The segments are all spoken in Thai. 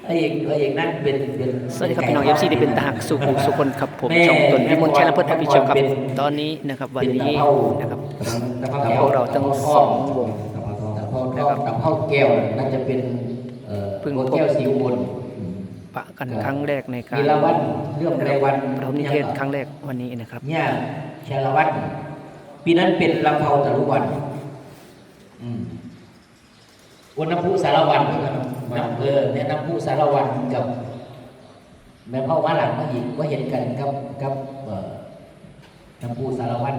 พระเอกนั่นเป็นสวัสดีครับพี่น้องFC ที่เป็นตาหักสุขุสุคนครับผมช่องตนวิมลชัยและเพื่อนอภิเชียวครับตอนนี้นะครับวันนี้นะครับพวกเราทั้งสองวงนะครับกับเผาแก้วน่าจะเป็นพึ่งแก้วสีอุบลปะกันครั้งแรกในการวีรวัฒน์เรื่องรายวันปฐมนิเทศครั้งแรกวันนี้นะครับเนี่ยชาละวัฒน์ปีนั้นเป็นลำเภาตะลุวันวันน้ำพุสารวันเนี่ยน้ำพุสารวันกับแม่พ่อว่าหลังมาอีกก็เห็นกันกับน้ำพุสารวัน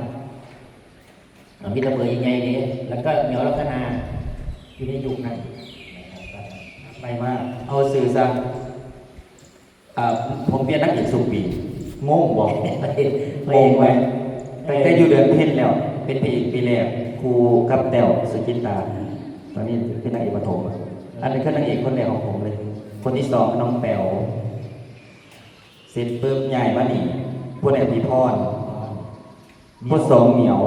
มีระเบิดยังไงเนี่ยแล้วก็เหนียวลักษณะอยู่ในยุคนั้นไปมากเอาสื่อซะผมเปลี่ยนนักเอกสุปีงงบอกงงไหมแต่อยู่เดือนเพ็ญแล้วเป็นปีแรกครูกับแต้วสุจินตาตอนนี้เป็นนางเอกปฐมอันนี้คือนางเอกคนแรกของผมเลยคนที่สองน้องแป๋วเสร็จปุ๊บใหญ่บ้านี่พวกแอบพีพรพวกสองเหนียว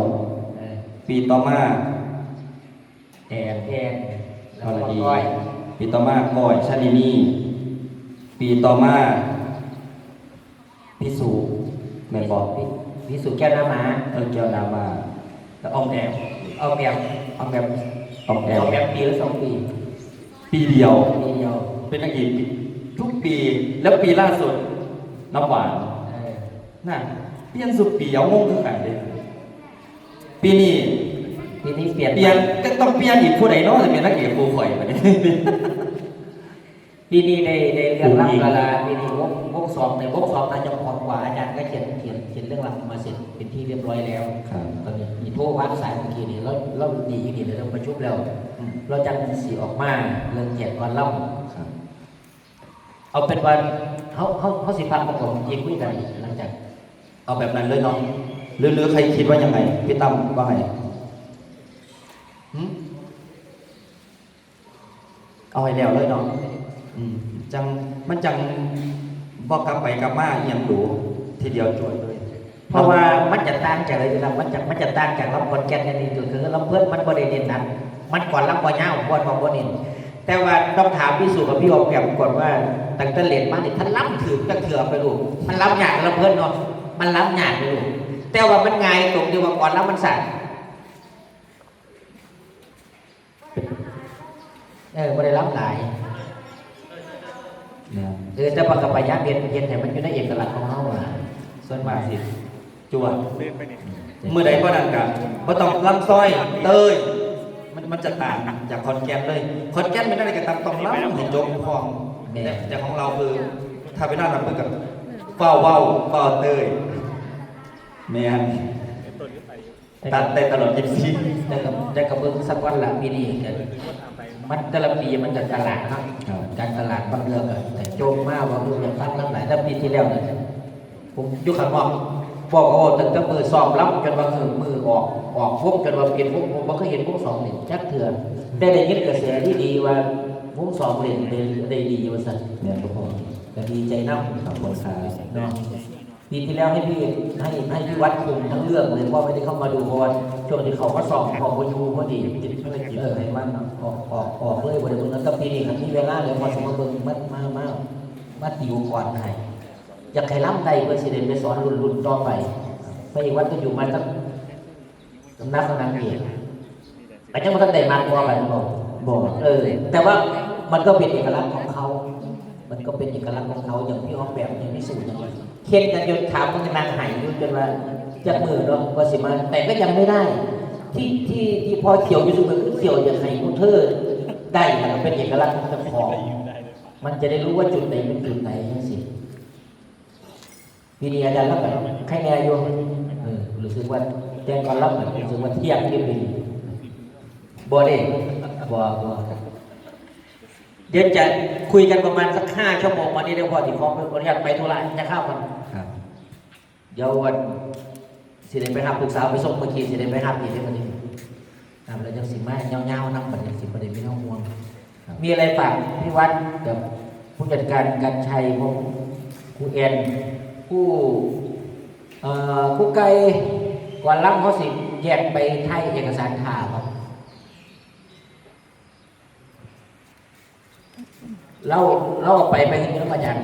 ปีต่อมาแอนแล้วก็ก้อยปีต่อมาก้อยชาลินีปีต่อมาพิสูแม่บอกพิสูแก้วน้ำมาแก้วน้ำมาแล้วออมแอมปีละ2 ปีปีเดียวเป็นนางเอกทุกปีแล้วปีล่าสุดน้ำหวานน่ะเปลี่ยนสุดปีเอางงขึ้นกันเลยปีนี้เปลี่ยนก็ต้องเปลี่ยนอีกผู้ใดเนาะจะเป็นนางเอกผู้ข่อยมาเนี่ยปีนี้ได้เรื่องราวกาลาปีนี้วงสองในวงสองอาจารย์พรกว่าอาจารย์ก็เขียนเรื่องราวมาเสร็จเป็นที่เรียบร้อยแล้วตอนนี้มีโทรวัดสายเมื่อกี้นี่เราดีนี่เลยเราประชุมแล้วเราจังสีออกมาเรื่องเกียรติก่อนเล่าเอาเป็นวันเขาสิพักประกอบยิงคุยกันหลังจากเอาแบบนั้นเลยเนาะหรือใครคิดว่ายังไงพี่ตั้มว่าไงเอาให้แล้วเลยเนาะมันจังบอกกลับไปกลับมาอย่างดูทีเดียวจบเลยเพราะว่ามันจะต่างจากอะไรนะมันจะต่างจากลำบอนแก่นกันนี่คือลำเพื่อนมันบริเวณนั้นมันก่อนลำบอนเงาก่อนบอนนี่แต่ว่าต้องถามพี่สุกับพี่อมแก้มก่อนว่าตั้งแต่เล่นมาเนี่ยท่านล้ำถือก็เถื่อไปลูกมันล้ำหยาดลำเพื่อนเนาะมันล้ำหยาดไปลูกแต่ว่ามันไงตรงที่ว่าก่อนล้ำมันสั่นไม่ได้ล้ำหลายแต่ปากกับปายาเย็นแต่มันอยู่ในเอกลักษณ์ของเขาส่วนมากสิจวดเมื่อใดก็ดังกันพอต้องลำซอยเตยมันจะต่างจากคอนแกนเลยคอนแกนไม่ได้กระตับต้องล้ำเห็นโจ๊กพองแต่ของเราคือถ้าไปนั่งลำเหมือนกับเฝ้าเตยแมนตัดแต่ตลอด24ได้กับเบิ้งสักวันละปีนี้มันแต่ละปีมันจะตลาดครับการตลาดบางเรื่องแต่โจมมากว่าเรื่องฟังทั้งหลายแต่ปีที่แล้วเนี่ยผมยุคขันบอกตั้งแต่มือสอบรับจนว่ามือออกพวกจนว่าเปลี่ยนพวกผมก็เห็นพวกสองเนี่ยจักเถื่อนได้ยินกระแสที่ดีว่าพวกสองเล่นได้ดีว่าสัตว์เนี่ยก็พอก็ดีใจน้ำขอบคุณครับเนาะปีที่แล้วให้พี่วัดคุมทั้งเรื่องเลยเพราะไม่ได้เข้ามาดูเพราะว่าช่วงที่เขาก็สอบพอพยูพอดีให้มันออกเลยบริบูรณ์แล้วก็ปีนี้ครับที่เวลาเลยพอสมมติเบิ่งมาติวก่อนให้อยากให้ล้ำใดเพื่อสิเดนไปสอนรุ่นต่อไปพระเอกวัดก็อยู่มาตั้งสำนักนางเอกแต่ยังไม่ทันได้มากกว่ากันบอกแต่ว่ามันก็เป็นเอกลักษณ์ของเขาอย่างพี่อ้อมแบบอย่างพี่สูงอย่างนี้เขียนกันจนถามมันนางหายจนว่าจับมือเนาะว่าสิมาแต่ก็ยังไม่ได้ที่พอเขียวอยู่สุดมันคือเขียวอย่างไรคุณเธอได้มันเป็นเอกลักษณ์ของเจ้าของมันจะได้รู้ว่าจุดไหนเป็นจุดไหนนั่นสิปีนี้อาจารย์รับแบบใครแน่โยมรู้สึกว่าแจ้งก่อนรับแบบรู้สึกว่าเที่ยงที่ปีบ่ได้บ่เดี๋ยวจะคุยกันประมาณสัก5 ชั่วโมงวันนี้เดี๋ยวพอที่ของคนอยากไปธุระจะเข้ากันเดี๋ยววันสิได้ไปหาลูกสาวไปส่งเมื่อกี้สิได้ไปหาพี่ได้วันนี้แล้วยังสิมาเงาๆนั่งปัจจุบันประเด็นไม่ต้องห่วงมีอะไรฝากพี่วัดกับผู้จัดการการชัยของครูเอ็นผู้ไกลก่อนรับเขาสิแยกไปไทยเอกสารข่าวครับ เราเอาไปเห็นแล้วมาอย่าง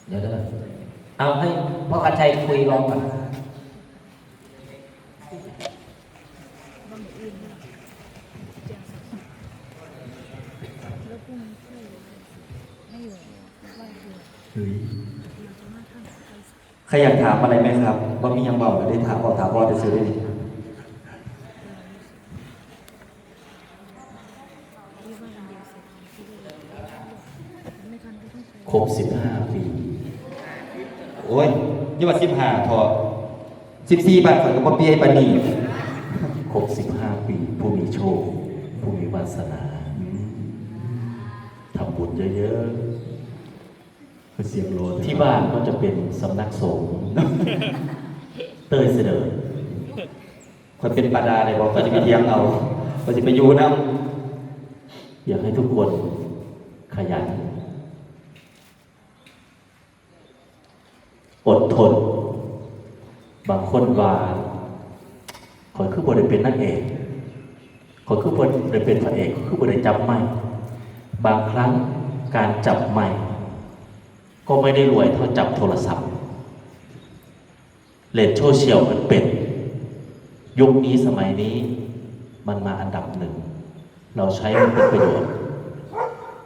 เดี๋ยวเอาให้พ่อกระชัยคุยลองก่อนใครอยากถามอะไรไหมครับว่ามียังบอกไม่ได้ถามบอกถามว่าจะซื้อได้ดิครบ15 ปีโอ้ยยี่ว่า15ทอ14 บาทก่อนกับพ่อเปียปานีครบ15 ปีผู้มีโชคผู้มีวาสนาทำบุญเยอะๆเสียงโลที่บ้านก็จะเป็นสำนักสงฆ์เตยเสดอคนเป็นปาดาเลยบอกก็จะไปเที่ยงเอาก็จะไปอยู่น้ำอยากให้ทุกคนขยันอดทนบางคนว่าขอยคือบทได้เป็นนักเอกขอยคือบทได้เป็นพระเอกคือบทได้จับไม้บางครั้งการจับไม้ก็ไม่ได้รวยเท่าจับโทรศัพท์เล่นโซเชียลมันเป็นยุคนี้สมัยนี้มันมาอันดับหนึ่งเราใช้มันเป็นประโยชน์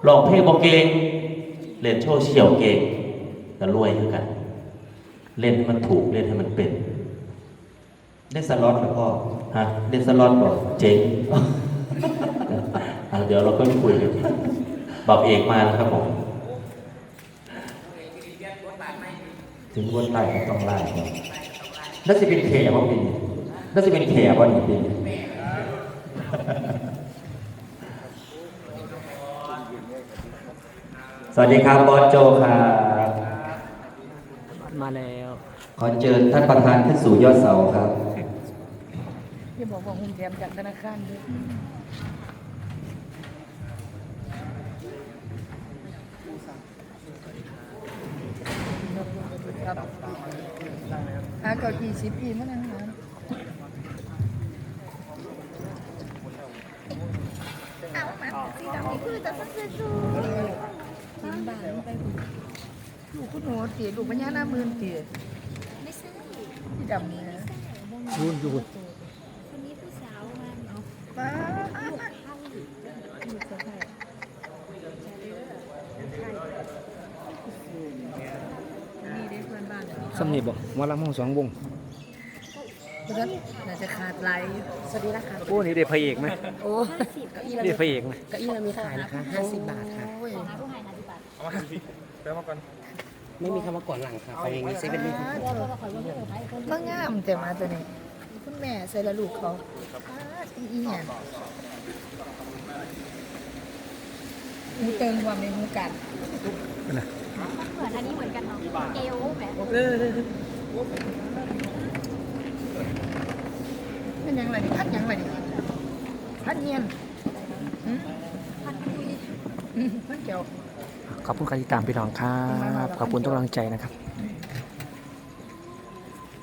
ลองเพลงบอกเก่งเล่นโซเชียลเก่งก็รวยเท่ากันเล่นให้มันถูกเล่นให้มันเป็นเล่นสล็อตหรือพ่อฮะเล่นสล็อตบอกเจ๊ง เดี๋ยวเราก็คุยกันบอกเอกมาแล้วครับผมถึงวนไล่ก็ต้องไล่น่าจะเป็นแขกว่าปีน่าจะเป็นแขกว่าปีสวัสดีครับบอสโจครับมาแล้ว ขอเชิญท่านประธานขึ้นสู่ยอดเสาครับที่บอกว่าหุ้นแถมจากธนาคารด้วยครับก็20 ปีมาแล้วนะเอามาสีดำนี่คือจะซื้อชูกินบ้านไปลูกคุณหนูตีลูกพญานาคตี ไม่ใช่ที่ดำนี่นะ ยูน คนนี้ผู้สาวมันเอา ป้า เข้าอยู่เซอร์ไพรส์นี่ได้เพื่อนบ้าน สำนีบอกมาละห้อง2 วง เพราะฉะนั้นน่าจะขาดไหลสวัสดีนะคะ โอ้นี่ได้พระเอกไหม โอ้ ได้พระเอกไหม เก้าอี้เรามีขายนะคะ50 บาทค่ะ ผู้หาย50 บาท เอามาสิแปลมาก่อน ไม่มีคำว่าก่อนหลังค่ะไปอย่างนี้เซเว่นไม่ถูก มางามแต่มาตัวนี้คุณแม่ใส่ละลูกเขาอีเนี่ยหูเติงความในหูกัด เหมือนอันนี้เหมือนกันเนาะเอวแบบ เป็นยังไงดิพัดยังไงดิพัดเงียน พันคุย พัดเกี่ยว ขอบคุณการติดตามพี่น้องครับขอบคุณทุกกำลังใจนะครับ